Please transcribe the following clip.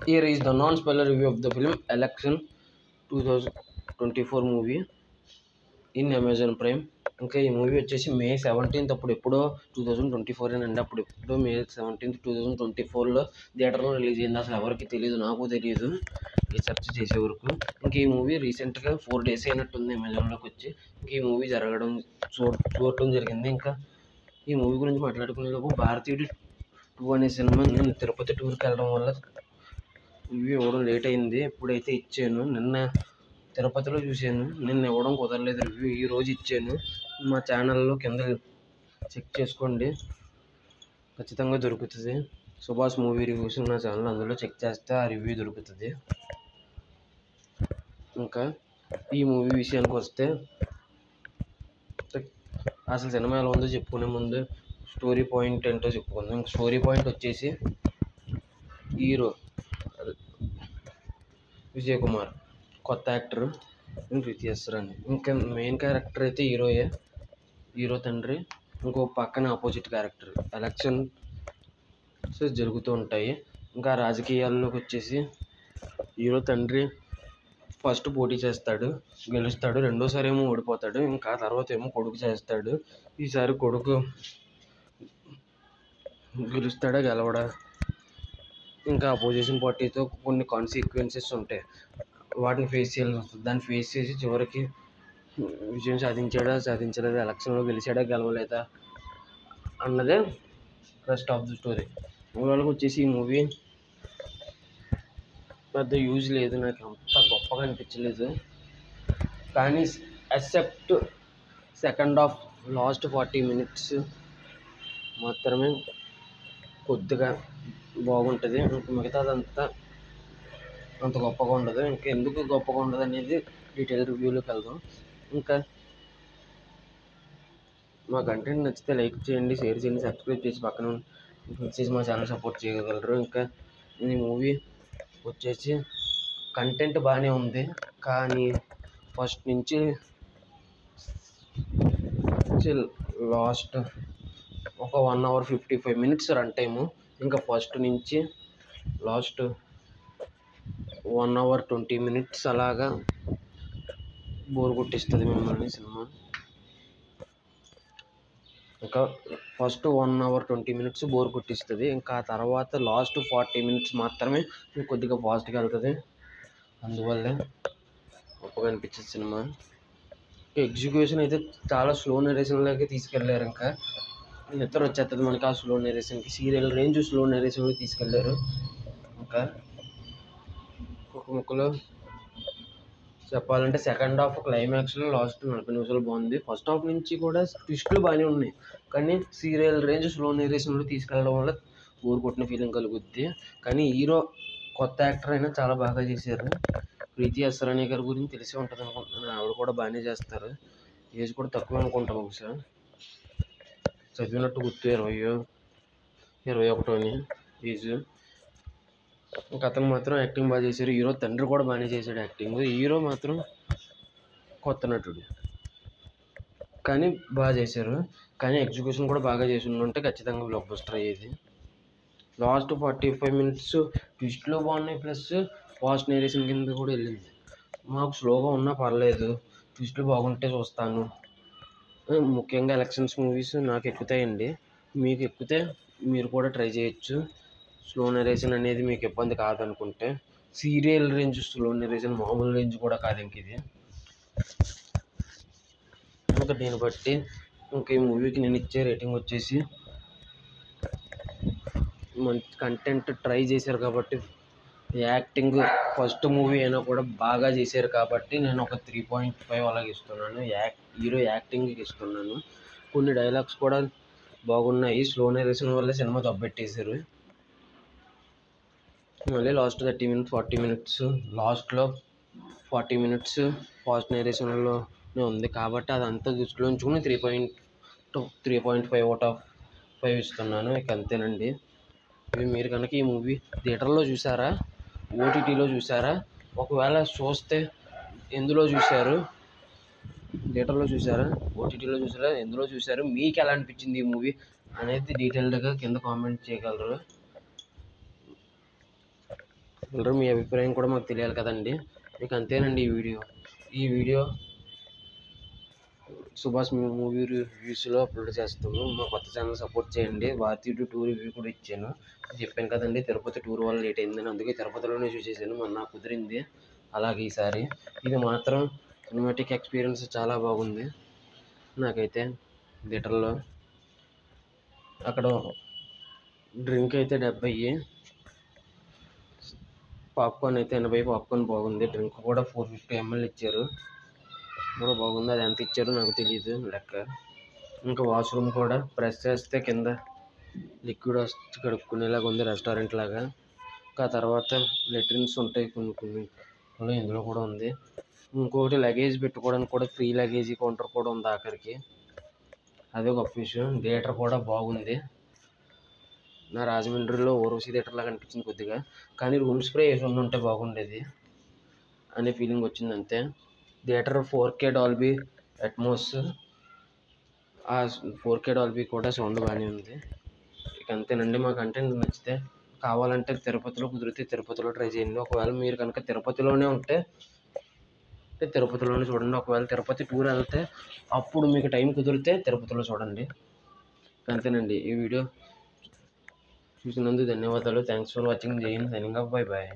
Here is the non-spoiler review of the film Election 2024 movie in Amazon prime. ఇంకా ఈ movie వచ్చేసి May 17 అప్పుడు ఎప్పుడో 2024 అండి. అప్పుడు ఎప్పుడో May 17, 2024లో థియేటర్లో రిలీజ్ అయింది. అసలు ఎవరికి తెలియదు, నాకు తెలియదు ఈ సెర్చ్ చేసే వరకు. ఇంక ఈ మూవీ రీసెంట్గా 4 days అయినట్టుంది అమెజాన్లోకి వచ్చి. ఇంక ఈ మూవీ చూడటం జరిగింది. ఇంకా ఈ మూవీ గురించి మాట్లాడుకునేలోపు భారతీయుడు 2 అనే సినిమా నేను తిరుపతి టూర్కి వెళ్ళడం వల్ల రివ్యూ ఇవ్వడం లేట్ అయింది. ఎప్పుడైతే ఇచ్చాను, నిన్న తిరుపతిలో చూశాను, నిన్న ఇవ్వడం కుదరలేదు రివ్యూ. ఈరోజు ఇచ్చాను. మా ఛానల్లో కింద చెక్ చేసుకోండి, ఖచ్చితంగా దొరుకుతుంది. సుభాష్ మూవీ రివ్యూస్ నా ఛానల్, అందులో చెక్ చేస్తే ఆ రివ్యూ దొరుకుతుంది. ఇంకా ఈ మూవీ విషయానికి వస్తే, అసలు సినిమా ఎలా ఉందో చెప్పుకునే ముందు స్టోరీ పాయింట్ ఏంటో చెప్పుకుందాం. స్టోరీ పాయింట్ వచ్చేసి హీరో విజయ్ కుమార్, కొత్త యాక్టర్ రితేష్ అస్రాని. ఇంకా మెయిన్ క్యారెక్టర్ అయితే హీరో తండ్రి. ఇంకో పక్కన ఆపోజిట్ క్యారెక్టర్. ఎలక్షన్స్ జరుగుతూ ఉంటాయి. ఇంకా రాజకీయాల్లోకి వచ్చేసి హీరో తండ్రి ఫస్ట్ పోటీ చేస్తాడు, గెలుస్తాడు. రెండోసారి ఏమో ఓడిపోతాడు. ఇంకా తర్వాత ఏమో కొడుకు చేస్తాడు. ఈసారి కొడుకు గెలుస్తాడా గెలవడా, ఇంకా అపోజిషన్ పార్టీతో కొన్ని కాన్సిక్వెన్సెస్ ఉంటాయి, వాటిని ఫేస్ చేయాల్సి వస్తుంది. దాన్ని ఫేస్ చేసి చివరికి విజయం సాధించలేదా, ఎలక్షన్లో గెలిచాడా గెలవలేదా అన్నదే రెస్ట్ ఆఫ్ ది స్టోరీ. ఓవరాల్గా వచ్చేసి ఈ మూవీ పెద్ద యూజ్ లేదు, నాకు అంత గొప్పగా అనిపించలేదు. కానీ except second half last 40 minutes మాత్రమే కొద్దిగా బాగుంటుంది. మిగతాదంతా అంత గొప్పగా ఉండదు. ఇంకా ఎందుకు గొప్పగా ఉండదు అనేది డీటెయిల్ రివ్యూలోకి వెళ్దాం. ఇంకా మా కంటెంట్ నచ్చితే లైక్ చేయండి, షేర్ చేయండి, సబ్స్క్రైబ్ చేసి పక్కన వచ్చేసి మా ఛానల్ సపోర్ట్ చేయగలరు. ఇంకా ఈ మూవీ వచ్చేసి కంటెంట్ బాగానే ఉంది, కానీ ఫస్ట్ నుంచి లాస్ట్ ఒక 1 hour 55 minutes రన్ టైము. ఇంకా ఫస్ట్ నుంచి లాస్ట్ 1 hour 20 minutes అలాగా బోర్ కొట్టిస్తుంది మిమ్మల్ని సినిమా. ఇంకా ఫస్ట్ 1 hour 20 minutes బోర్ కొట్టిస్తుంది. ఇంకా ఆ తర్వాత లాస్ట్ 40 minutes మాత్రమే కొద్దిగా ఫాస్ట్గా వెళ్తుంది. అందువల్లే గొప్పగా అనిపించింది సినిమా. ఎగ్జిక్యూషన్ అయితే చాలా స్లో నెరేషన్లోకి తీసుకెళ్ళారు. ఇంకా నిద్ర వచ్చేస్తుంది మనకి ఆ స్లో నెరేషన్కి. సీరియల్ రేంజ్ స్లో నెరేషన్లో తీసుకెళ్ళారు. ఇంకా ఒక ముక్కలో చెప్పాలంటే సెకండ్ హాఫ్ క్లైమాక్స్లో లాస్ట్ 40 నిమిషాలు బాగుంది. ఫస్ట్ హాఫ్ నుంచి కూడా ట్విస్టులు బాగానే ఉన్నాయి, కానీ సీరియల్ రేంజ్ స్లో నెరేషన్లో తీసుకెళ్ళడం వల్ల బోర్ కొట్టిన ఫీలింగ్ కలుగుద్ది. కానీ హీరో కొత్త యాక్టర్ అయినా చాలా బాగా చేశారు. ప్రీతి అస్రాని గారి గురించి తెలిసి ఉంటుంది అనుకుంటున్నాను. ఆవిడ కూడా బాగానే చేస్తారు. ఏజ్ కూడా తక్కువ అనుకుంటాం, బహుశా చదివినట్టు గుర్తు 20-21 ఏజ్. ఇంకా అతను మాత్రం యాక్టింగ్ బాగా చేశారు. హీరో తండ్రి కూడా బాగానే చేశాడు యాక్టింగ్. హీరో మాత్రం కొత్త నటుడు, కానీ బాగా చేశారు. కానీ ఎగ్జిక్యూషన్ కూడా బాగా చేసి ఉంటే ఖచ్చితంగా బ్లాక్ బస్టర్ అయ్యేది. లాస్ట్ 45 minutes ట్విస్ట్లో బాగున్నాయి, ప్లస్ ఫాస్ట్ నేరేషన్ కింద కూడా వెళ్ళింది. మాకు స్లోగా ఉన్నా పర్లేదు, ట్విస్ట్లు బాగుంటే చూస్తాను. ముఖ్యంగా ఎలక్షన్స్ మూవీస్ నాకు ఎక్కుతాయండి. మీకు ఎక్కితే మీరు కూడా ట్రై చేయొచ్చు. స్లో నెరేషన్ అనేది మీకు ఇబ్బంది కాదనుకుంటే. సీరియల్ రేంజ్ స్లో నెరేషన్, మామూలు రేంజ్ కూడా కాదు ఇంక ఇది. ఇంకా దీన్ని బట్టి ఇంకా ఈ మూవీకి నేను ఇచ్చే రేటింగ్ వచ్చేసి, మంచి కంటెంట్ ట్రై చేశారు కాబట్టి, యాక్టింగ్ ఫస్ట్ మూవీ అయినా కూడా బాగా చేశారు కాబట్టి నేను ఒక 3.5 అలాగే ఇస్తున్నాను. హీరో యాక్టింగ్కి ఇస్తున్నాను. కొన్ని డైలాగ్స్ కూడా బాగున్నాయి. స్లో నెరేషన్ వల్ల సినిమా దొబ్బెట్టేశారు. మళ్ళీ లాస్ట్ 30 minutes 40 minutes, లాస్ట్లో 40 minutes ఫాస్ట్ నెరేషన్లోనే ఉంది కాబట్టి అదంతా దృష్టిలో ఉంచుకుని 3.5 out of 5 ఇస్తున్నాను. ఇక అంతేనండి. మీరు కనుక ఈ మూవీ థియేటర్లో చూసారా, ఓటీటీలో చూసారా, ఒకవేళ చూస్తే ఎందులో చూశారు, థియేటర్లో చూసారా, ఓటీటీలో చూసారా, ఎందులో చూసారు, మీకు ఎలా అనిపించింది ఈ మూవీ అనేది డీటెయిల్డ్గా కింద కామెంట్ చేయగలరు. అందరూ మీ అభిప్రాయం కూడా మాకు తెలియాలి కదండి. మీకు అంతేనండి ఈ వీడియో సుభాష్ మూవీ రివ్యూస్లో అప్లోడ్ చేస్తాము. మా కొత్త ఛానల్ సపోర్ట్ చేయండి. భారతీయుడు టూర్ రివ్యూ కూడా ఇచ్చాను. చెప్పాను కదండి తిరుపతి టూర్ వల్ల లేట్ అయిందని, అందుకే తిరుపతిలోనే చూసేసాను. మొన్న కుదిరింది. అలాగే ఈసారి ఇది మాత్రం సినిమాటిక్ ఎక్స్పీరియన్స్ చాలా బాగుంది నాకైతే. థియేటర్లో అక్కడ డ్రింక్ అయితే 70, పాప్కార్న్ అయితే 80. పాప్కార్న్ బాగుంది. డ్రింక్ కూడా 450 ml ఇచ్చారు, కూడా బాగుంది. అది ఎంత ఇచ్చారో నాకు తెలియదు లెక్క. ఇంకా వాష్రూమ్ కూడా ప్రెస్ చేస్తే కింద లిక్విడ్ వచ్చి కడుక్కునేలాగా ఉంది, రెస్టారెంట్ లాగా. ఇంకా తర్వాత లెట్రిన్స్ ఉంటాయి కొన్ని ఇందులో కూడా ఉంది. ఇంకొకటి లగేజ్ పెట్టుకోవడానికి కూడా ఫ్రీ లగేజీ కౌంటర్ కూడా ఉంది ఆఖరికి. అదే గొప్ప విషయం. థియేటర్ కూడా బాగుంది. నా రాజమండ్రిలో ఓరోసి థియేటర్ లాగా అనిపించింది కొద్దిగా, కానీ రూమ్ స్ప్రే వేసి ఉంటే బాగుండేది అనే ఫీలింగ్ వచ్చింది అంతే. థియేటర్ 4K డాల్బీ అట్మాస్, ఆ 4K డాల్బీ కూడా సౌండ్ బాగానే ఉంది. ఇక అంతేనండి. మా కంటెంట్ నచ్చితే కావాలంటే తిరుపతిలో కుదిరితే తిరుపతిలో ట్రై చేయండి. ఒకవేళ మీరు కనుక తిరుపతిలోనే ఉంటే తిరుపతిలోనే చూడండి. ఒకవేళ తిరుపతి టూర్ వెళ్తే అప్పుడు మీకు టైం కుదిరితే తిరుపతిలో చూడండి. అంతేనండి. ఈ వీడియో చూసినందుకు ధన్యవాదాలు. Thanks for watching. జై Hind. Signing off. Bye bye.